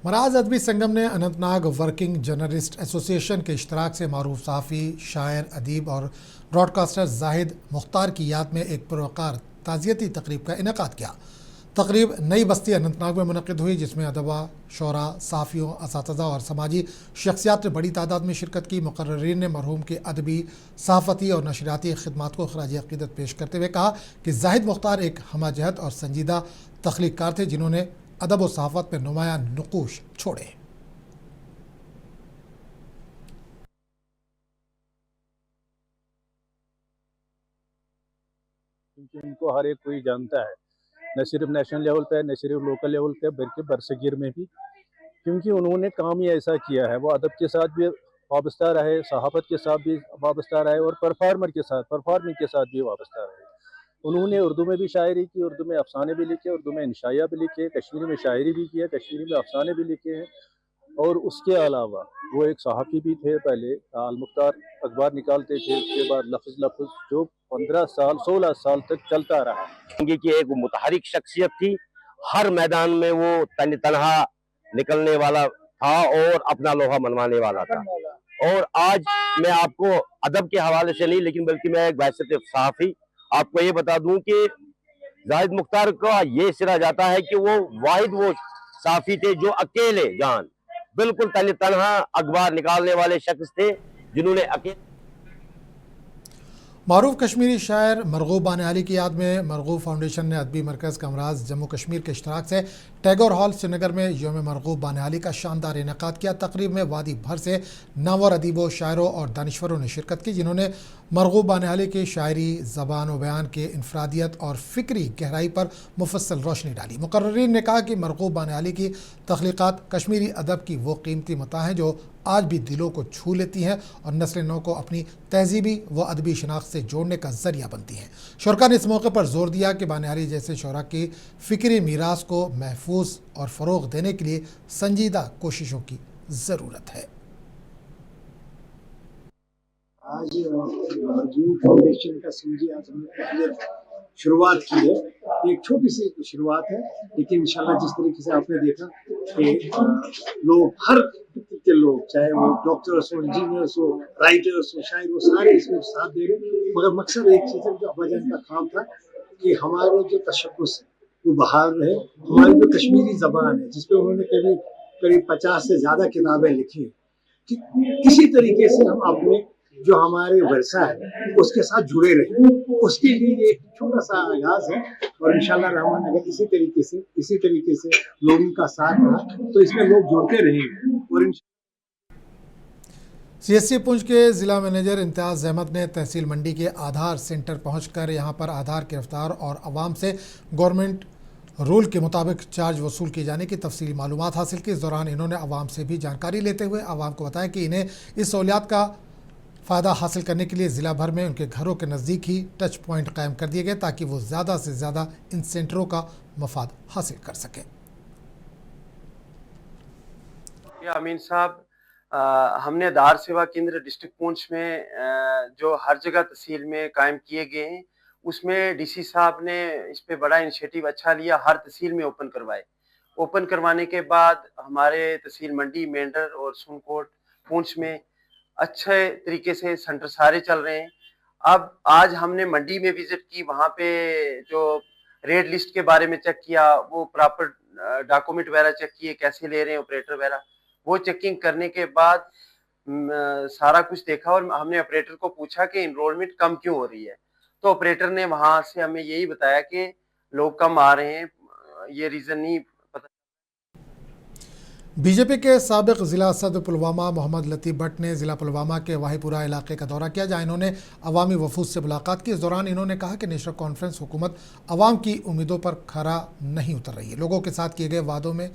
मराज अदबी संगम ने Anantnag working journalist association के इश्तराक से मारूफ सहाफ़ी, शायर, अदीब और ब्रॉडकास्टर जाहिद मुख्तार की याद में एक पुरवकार ताज़ियती तकरीब का इनेकाद किया। तकरीब नई बस्ती अनंतनाग में मुनक़िद हुई, जिसमें अदबा, शोरा, सहाफ़ियों, असातिज़ा और समाजी शख्सियात ने बड़ी तादाद में शिरकत की। मुक़र्रिरीन ने मरहूम के अदबी, सहाफ़ती और नशरियाती खिदमात को ख़राज अक़ीदत पेश करते हुए कहा कि जाहिद मुख्तार एक हमाजहत और संजीदा तख्लीक़कार थे, जिन्होंने अदब और सहाफ़त पर नुमायां नुक़ूश छोड़े। क्योंकि उनको हर एक कोई जानता है, न सिर्फ नेशनल लेवल पे, न सिर्फ लोकल लेवल पे, बल्कि बरसगीर में भी, क्योंकि उन्होंने काम ही ऐसा किया है। वो अदब के साथ भी वाबस्ता रहे, सहाफ़त के साथ भी वाबस्ता रहे और परफॉर्मिंग के साथ भी वाबस्ता रहे। उन्होंने उर्दू में भी शायरी की, उर्दू में अफसाने भी लिखे, उर्दू में इंशाया भी लिखे, कश्मीरी में शायरी भी किया, कश्मीरी में अफसाने भी लिखे हैं। और उसके अलावा वो एक सहाफ़ी भी थे। पहले अल मुख्तार अखबार निकालते थे, उसके बाद लफ्ज़ लफ्ज़ जो 15 साल 16 साल तक चलता रहा। की एक मुतहरिक शख्सियत थी। हर मैदान में वो तन्हा निकलने वाला था और अपना लोहा मनवाने वाला था। और आज मैं आपको अदब के हवाले से नहीं, लेकिन बल्कि मैं एक बैसियत सहाफ़ी आपको ये बता दूं कि जाहिद मुख्तार का ये सिरा जाता है कि वो वाहिद वो सहाफ़ी थे जो अकेले जान बिल्कुल तन्हा अखबार निकालने वाले शख्स थे, जिन्होंने अकेले। मारूफ कश्मीरी शायर मरगूब बानिहाली की याद में मरगूब फाउंडेशन ने अदबी मरकज़ कमराज जम्मू कश्मीर के इश्तराक से टैगोर हॉल श्रीनगर में यौम मरगूब बानिहाली का शानदार इनेकाद किया। तकरीब में वादी भर से नामवर अदीबों, शायरों और दानिश्वरों ने शिरकत की, जिन्होंने मरगूब बानिहाली की शायरी, ज़बान व बयान के इनफरादियत और फ़िक्री गहराई पर मुफस्सल रोशनी डाली। मुक़र्रिरीन ने कहा कि मरगूब बानिहाली की तख्लीक़ात कश्मीरी अदब की वो कीमती मता हैं जो आज भी दिलों को छू लेती हैं और नस्ल नौ को अपनी तहजीबी व अदबी शनाख्त से जोड़ने का ज़रिया बनती हैं। शुरा ने इस मौके पर जोर दिया कि बानिहाली जैसे शुरा की फ़िक्री मीरास को महफूज और फ़रोग़ देने के लिए संजीदा कोशिशों की ज़रूरत है। आज मरगूब फाउंडेशन का समझिए आज हमने शुरुआत की है। एक छोटी सी शुरुआत है, लेकिन इंशाल्लाह जिस तरीके से आपने देखा कि लोग, हर के लोग, चाहे वो डॉक्टर्स हो, इंजीनियर्स हो, राइटर्स हो, शायर हो, सारे इसमें साथ दे रहे हैं। मगर मकसद एक चीज़ है, जो अब्बाजान का ख्वाब था कि हमारे जो तशक्कुस है वो बहाल रहे। हमारी जो कश्मीरी ज़बान है, जिसपे उन्होंने करीब 50 से ज़्यादा किताबें लिखी हैं, कि किसी तरीके से हम अपने जो हमारे वर्षा है उसके साथ जुड़े रहे, उसके लिए एक छोटा सा आगाज है। और इंशाल्लाह रहमान अगर इसी तरीके से लोगों का साथ रहा तो इसमें लोग जुड़ते रहेंगे। और CSC पुंछ के ज़िला मैनेजर इम्तियाज़ अहमद ने तहसील मंडी के आधार सेंटर पहुंचकर यहां पर आधार की रफ्तार और आवाम से गवर्नमेंट रूल के मुताबिक चार्ज वसूल किए जाने की तफसीली मालूमात हासिल की। इस दौरान इन्होंने आवाम से भी जानकारी लेते हुए आवाम को बताया कि इन्हें इस सहूलियात का फ़ायदा हासिल करने के लिए ज़िला भर में उनके घरों के नज़दीक ही टच पॉइंट कायम कर दिए गए, ताकि वो ज़्यादा से ज़्यादा इन सेंटरों का मफाद हासिल कर सकें। अमीन साहब, हमने आधार सेवा केंद्र डिस्ट्रिक्ट पुंछ में जो हर जगह तहसील में कायम किए गए हैं, उसमें डीसी साहब ने इस पे बड़ा इनिशिएटिव अच्छा लिया, हर तहसील में ओपन करवाए। ओपन करवाने के बाद हमारे तहसील मंडी, मेंढर और सुनकोट पुंछ में अच्छे तरीके से सेंटर सारे चल रहे हैं। अब आज हमने मंडी में विजिट की, वहाँ पे जो रेट लिस्ट के बारे में चेक किया, वो प्रॉपर डॉक्यूमेंट वगैरह चेक किए, कैसे ले रहे हैं ऑपरेटर वगैरह, वो चेकिंग करने के बाद सारा कुछ देखा और हमने ऑपरेटर को पूछा कि इनरोलमेंट कम क्यों हो रही है। तो ऑपरेटर ने वहां से हमें यही बताया कि लोग कम आ रहे हैं, ये रीजन नहीं पता। बीजेपी के साबिक ज़िला सदर पुलवामा मोहम्मद लतीफ़ भट्ट ने ज़िला पुलवामा के वाहीपुरा इलाके का दौरा किया, जहाँ इन्होंने अवामी वफूद से मुलाकात की। इस दौरान इन्होंने कहा कि नेशनल कॉन्फ्रेंस हुकूमत अवाम की उम्मीदों पर खरा नहीं उतर रही है। लोगों के साथ किए गए वादों में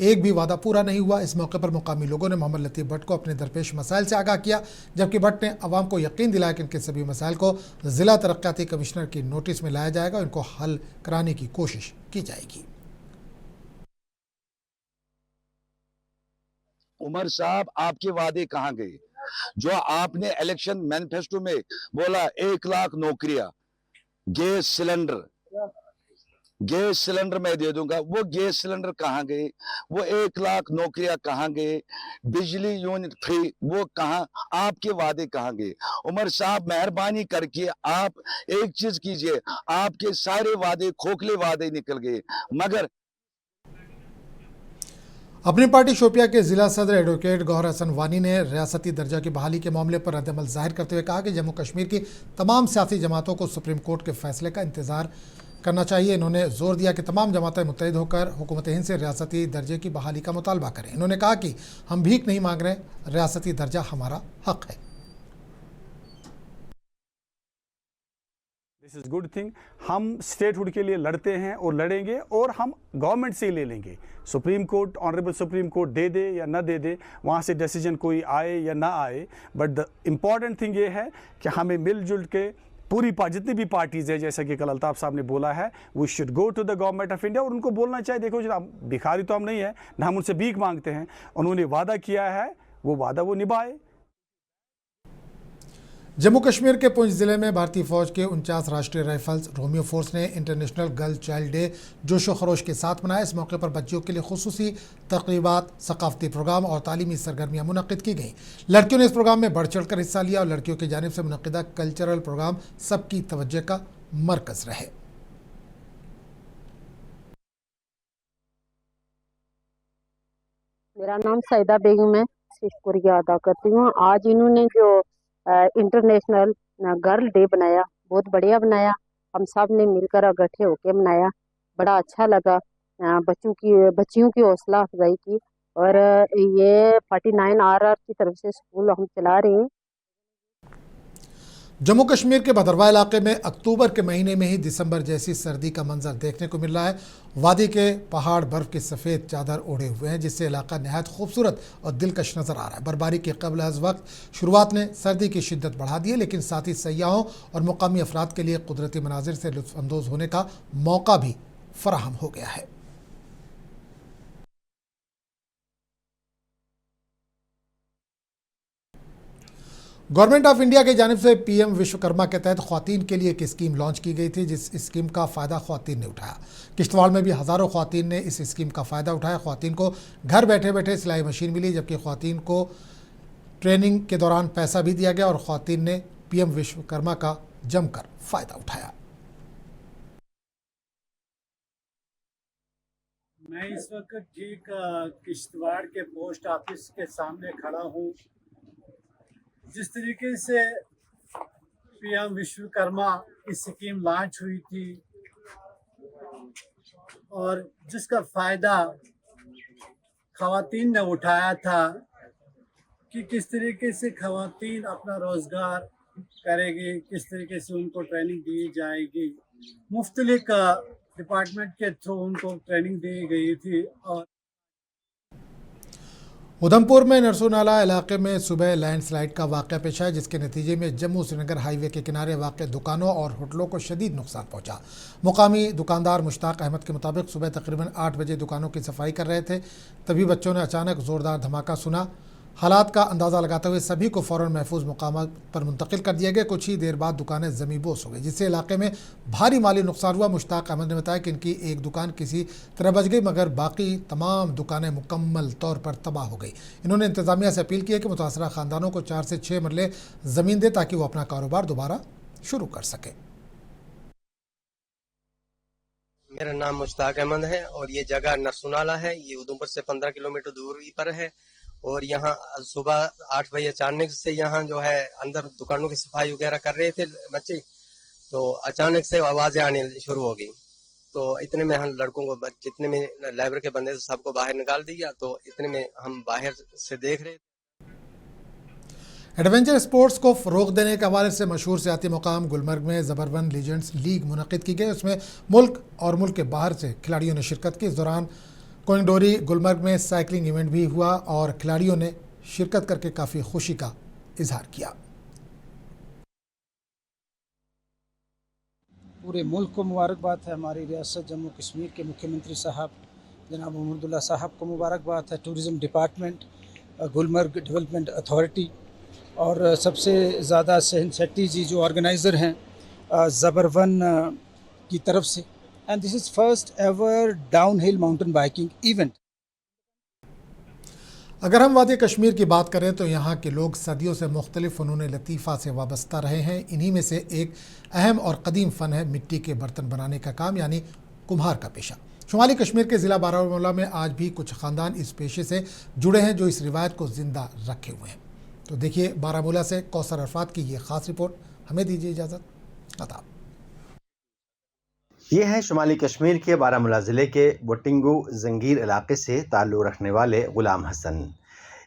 एक भी वादा पूरा नहीं हुआ। इस मौके पर मुकामी लोगों ने मोहम्मद लतीफ़ भट्ट को अपने दरपेश मसाइल से आगाह किया, जबकि भट्ट ने अवाम को यकीन दिलाया कि इनके सभी मसाइल को ज़िला तरक्याती कमिश्नर की नोटिस में लाया जाएगा और इनको हल कराने की कोशिश की जाएगी। उमर साहब, आपके वादे कहाँ गए? जो आपने इलेक्शन मैनिफेस्टो में बोला 1 लाख नौकरियां, गैस सिलेंडर, गैस सिलेंडर मैं दे दूंगा, वो गैस सिलेंडर कहाँ गए? वो 1 लाख नौकरियां कहाँ गए? बिजली यूनिट फ्री वो कहाँ? आपके वादे कहाँ गए? उमर साहब मेहरबानी करके आप एक चीज कीजिए, आपके सारे वादे खोखले वादे निकल गए। मगर अपनी पार्टी शोपिया के जिला सदर एडवोकेट गौहर हसन वानी ने रियासती दर्जा की बहाली के मामले पर रद्दअमल जाहिर करते हुए कहा कि जम्मू कश्मीर की तमाम सियासी जमातों को सुप्रीम कोर्ट के फैसले का इंतजार करना चाहिए। इन्होंने जोर दिया कि तमाम जमातें मुत्तहिद होकर हुकूमत हिंद से रियासती दर्जे की बहाली का मुतालबा करें। इन्होंने कहा कि हम भीख नहीं मांग रहे, रियासती दर्जा हमारा हक है। This is good thing. हम स्टेटहुड के लिए लड़ते हैं और लड़ेंगे और हम गवर्नमेंट से ही ले लेंगे। Supreme court, honourable supreme court दे दे या ना दे दे, वहाँ से डिसीजन कोई आए या ना आए, बट द इम्पॉर्टेंट थिंग ये है कि हमें मिलजुल के पूरी जितनी भी पार्टीज़ है, जैसा कि कल अल्ताफ़ साहब ने बोला है, we should go to the government of India और उनको बोलना चाहिए, देखो जनाब भिखारी तो हम नहीं है ना, हम उनसे भीख मांगते हैं। उन्होंने वादा किया है, वो वादा वो निभाए। जम्मू कश्मीर के पुंछ जिले में भारतीय फौज के 49 राष्ट्रीय राइफल्स रोमियो फोर्स ने इंटरनेशनल गर्ल चाइल्ड डे जोशो खरोश के साथ मनाया। इस मौके पर बच्चियों के लिए खुसूसी तकरीबात, सकाफती प्रोग्राम और तालीमी सरगर्मियाँ मुनक्किद की गईं। लड़कियों ने इस प्रोग्राम में बढ़ चढ़ कर हिस्सा लिया और लड़कियों की जानिब से मुनक्किदा कल्चरल प्रोग्राम सबकी तवज्जो का मरकज रहे। मेरा नाम सईदा बेगम है, शुक्रिया अदा करती हूँ। आज इन्होंने जो इंटरनेशनल गर्ल डे बनाया, बहुत बढ़िया बनाया। हम सब ने मिलकर इकट्ठे होकर मनाया, बड़ा अच्छा लगा। बच्चियों की हौसला अफजाई की। और ये 49 RR की तरफ से स्कूल हम चला रहे हैं। जम्मू कश्मीर के भदरवा इलाके में अक्टूबर के महीने में ही दिसंबर जैसी सर्दी का मंजर देखने को मिल रहा है। वादी के पहाड़ बर्फ की सफ़ेद चादर ओढ़े हुए हैं, जिससे इलाका नहायत खूबसूरत और दिलकश नज़र आ रहा है। बर्फबारी के कबल अज़ वक्त शुरुआत ने सर्दी की शिद्दत बढ़ा दी है, लेकिन साथ ही सयाहों और मुकामी अफराद के लिए कुदरती मनाजिर से लुत्फ़अंदोज़ होने का मौका भी फराहम हो गया है। गवर्नमेंट ऑफ इंडिया की जानिब से PM विश्वकर्मा के तहत ख्वातीन के लिए एक स्कीम लॉन्च की गई थी, जिस स्कीम का फ़ायदा ख्वातीन ने उठाया। किश्तवाड़ में भी हज़ारों ख्वातीन ने इस स्कीम का फ़ायदा उठाया। ख्वातीन को घर बैठे बैठे सिलाई मशीन मिली, जबकि ख्वातीन को ट्रेनिंग के दौरान पैसा भी दिया गया और ख्वातीन ने PM विश्वकर्मा का जमकर फ़ायदा उठाया। मैं इस वक्त ठीक किश्तवाड़ के पोस्ट ऑफिस के सामने खड़ा हूँ। जिस तरीके से PM विश्वकर्मा की स्कीम लॉन्च हुई थी और जिसका फ़ायदा ख़वातीन ने उठाया था कि किस तरीके से ख़वातीन अपना रोज़गार करेगी, किस तरीके से उनको ट्रेनिंग दी जाएगी। मुख्तलिफ डिपार्टमेंट के थ्रू उनको ट्रेनिंग दी गई थी। और उधमपुर में नरसू नाला इलाके में सुबह लैंडस्लाइड का वाक़या पेश आया, जिसके नतीजे में जम्मू श्रीनगर हाईवे के किनारे वाक़ दुकानों और होटलों को शदीद नुकसान पहुंचा। मुकामी दुकानदार मुश्ताक अहमद के मुताबिक सुबह तकरीबन 8 बजे दुकानों की सफाई कर रहे थे, तभी बच्चों ने अचानक ज़ोरदार धमाका सुना। हालात का अंदाज़ा लगाते हुए सभी को फ़ौरन महफूज मुकाम पर मुंतकिल कर दिया गया। कुछ ही देर बाद दुकानें ज़मीबोस हो गई, जिससे इलाके में भारी माली नुकसान हुआ। मुश्ताक अहमद ने बताया कि इनकी एक दुकान किसी तरह बच गई, मगर बाकी तमाम दुकानें मुकम्मल तौर पर तबाह हो गई। इन्होंने इंतज़ामिया से अपील की है कि मुतासरा ख़ानदानों को 4 से 6 मरले ज़मीन दे, ताकि वो अपना कारोबार दोबारा शुरू कर सके। मेरा नाम मुश्ताक अहमद है और ये जगह नरसू नाला है। ये उधमपुर से 15 किलोमीटर दूरी पर है। और यहाँ सुबह 8 बजे अचानक से यहाँ जो है अंदर दुकानों की सफाई वगैरह कर रहे थे बच्चे, तो अचानक से आवाजें आने शुरू हो गई। तो इतने में हम लड़कों को, जितने में लाइब्रेरी के बंदे सबको बाहर निकाल दिया। तो इतने में हम बाहर से देख रहे। एडवेंचर स्पोर्ट्स को फ़रोग़ देने के हवाले से मशहूर सियाती मुकाम गुलमर्ग में ज़बरवन लीजेंड्स लीग मुनक़िद की गई। उसमें मुल्क और मुल्क के बाहर से खिलाड़ियों ने शिरकत की। इस दौरान कोइंगडोरी गुलमर्ग में साइकिलिंग इवेंट भी हुआ और खिलाड़ियों ने शिरकत करके काफ़ी खुशी का इजहार किया। पूरे मुल्क को मुबारकबाद है। हमारी रियासत जम्मू कश्मीर के मुख्यमंत्री साहब जनाब मोहम्मदुल्लाह साहब को मुबारकबाद है। Tourism department, Gulmarg development authority और सबसे ज़्यादा सहन शेट्टी जी जो ऑर्गेनाइज़र हैं ज़बरवन की तरफ से, and this is first ever downhill mountain biking event. اگر ہم وادی کشمیر کی بات کریں تو یہاں کے لوگ صدیوں سے مختلف فنون لطیفہ سے وابستہ رہے ہیں. انہی میں سے ایک اہم اور قدیم فن ہے مٹی کے برتن بنانے کا کام، یعنی کمہار کا پیشہ. شمالی کشمیر کے ضلع بارہمولہ میں آج بھی کچھ خاندان اس پیشے سے جڑے ہیں جو اس روایت کو زندہ رکھے ہوئے ہیں. تو دیکھیے بارہمولہ سے کوثر عرفات کی یہ خاص رپورٹ. ہمیں دیجیے اجازت. آداب. یہ ہیں شمالی کشمیر کے بارہمولہ ضلع کے بوٹنگو زنگیر علاقے سے تعلق رکھنے والے غلام حسن.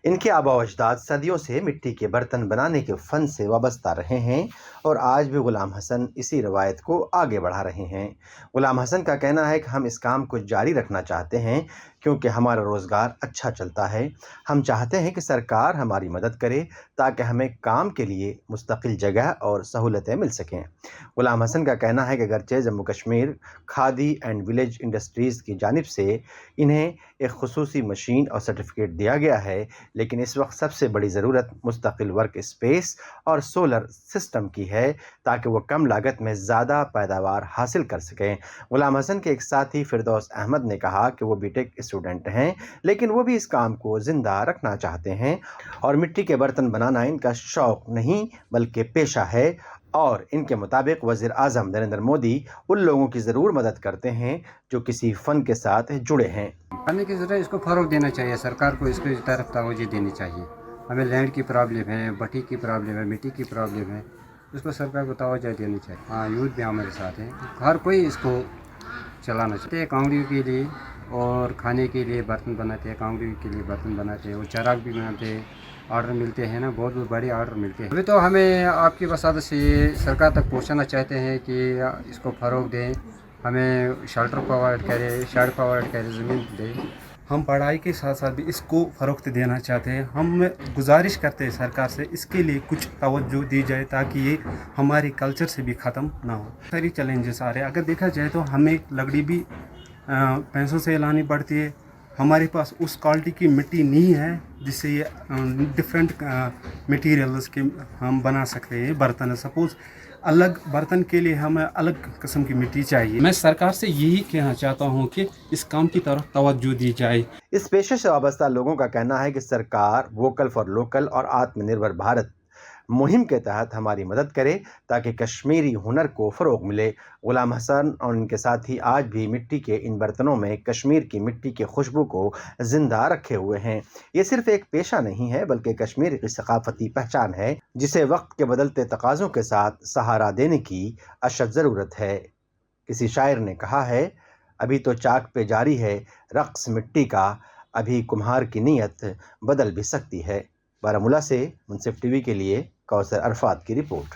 ان کے آبا و اجداد صدیوں سے مٹی کے برتن بنانے کے فن سے وابستہ رہے ہیں اور آج بھی غلام حسن اسی روایت کو آگے بڑھا رہے ہیں. غلام حسن کا کہنا ہے کہ ہم اس کام کو جاری رکھنا چاہتے ہیں کیونکہ ہمارا روزگار اچھا چلتا ہے. ہم چاہتے ہیں کہ سرکار ہماری مدد کرے تاکہ ہمیں کام کے لیے مستقل جگہ اور سہولتیں مل سکیں. غلام حسن کا کہنا ہے کہ اگرچہ Jammu Kashmir khadi and village industries کی جانب سے انہیں ایک خصوصی مشین اور سرٹیفکیٹ دیا گیا ہے، لیکن اس وقت سب سے بڑی ضرورت مستقل ورک اسپیس اور سولر سسٹم کی ہے تاکہ وہ کم لاگت میں زیادہ پیداوار حاصل کر سکیں. غلام حسن کے ایک ساتھی فردوس احمد نے کہا کہ وہ بی ٹیک اسٹوڈنٹ ہیں لیکن وہ بھی اس کام کو زندہ رکھنا چاہتے ہیں اور مٹی کے برتن بنانا ان کا شوق نہیں بلکہ پیشہ ہے. اور ان کے مطابق وزیر اعظم نریندر مودی ان لوگوں کی ضرور مدد کرتے ہیں جو کسی فن کے ساتھ جڑے ہیں. ہمیں کس طرح اس کو فروغ دینا چاہیے، سرکار کو اس کی طرف توجہ دینی چاہیے. ہمیں لینڈ کی پرابلم ہے، بٹی کی پرابلم ہے، مٹی کی پرابلم ہے، اس کو سرکار کو توجہ دینی چاہیے. ہاں، یوتھ بھی ہمارے ساتھ ہیں، ہر کوئی اس کو چلانا چاہتے ہیں. کانگڑیوں کے لیے اور کھانے کے لیے برتن بناتے ہیں، کانگڑیوں کے لیے برتن بناتے ہیں اور چراغ بھی بناتے ہیں. آرڈر ملتے ہیں نا، بہت بڑے آرڈر ملتے ہیں. ابھی تو ہمیں آپ کی وساطت سے سرکار تک پہنچانا چاہتے ہیں کہ اس کو فروغ دیں، ہمیں شیلٹر پرووائڈ کرے، شیڈ پرووائڈ کرے، زمین دے. ہم پڑھائی کے ساتھ ساتھ بھی اس کو فروخت دینا چاہتے ہیں. ہم گزارش کرتے ہیں سرکار سے اس کے لیے کچھ توجہ دی جائے تاکہ یہ ہمارے کلچر سے بھی ختم نہ ہو. ساری چیلنجز آ رہے ہیں. اگر دیکھا جائے تو ہمیں لکڑی بھی پیسوں سے لانی پڑتی ہے. ہمارے پاس اس کوالٹی کی مٹی نہیں ہے جس سے یہ ڈفرینٹ مٹیریلز کے ہم بنا سکتے ہیں برتن. سپوز الگ برتن کے لیے ہمیں الگ قسم کی مٹی چاہیے. میں سرکار سے یہی کہنا چاہتا ہوں کہ اس کام کی طرف توجہ دی جائے. اس پیشے سے وابستہ لوگوں کا کہنا ہے کہ سرکار ووکل فار لوکل اور آتم نربھر بھارت مہم کے تحت ہماری مدد کرے تاکہ کشمیری ہنر کو فروغ ملے. غلام حسن اور ان کے ساتھی آج بھی مٹی کے ان برتنوں میں کشمیر کی مٹی کی خوشبو کو زندہ رکھے ہوئے ہیں. یہ صرف ایک پیشہ نہیں ہے بلکہ کشمیر کی ثقافتی پہچان ہے جسے وقت کے بدلتے تقاضوں کے ساتھ سہارا دینے کی اشد ضرورت ہے. کسی شاعر نے کہا ہے، ابھی تو چاک پہ جاری ہے رقص مٹی کا، ابھی کمہار کی نیت بدل بھی سکتی ہے. بارہمولہ سے منصف ٹی وی کے لیے کوثر عرفات کی رپورٹ.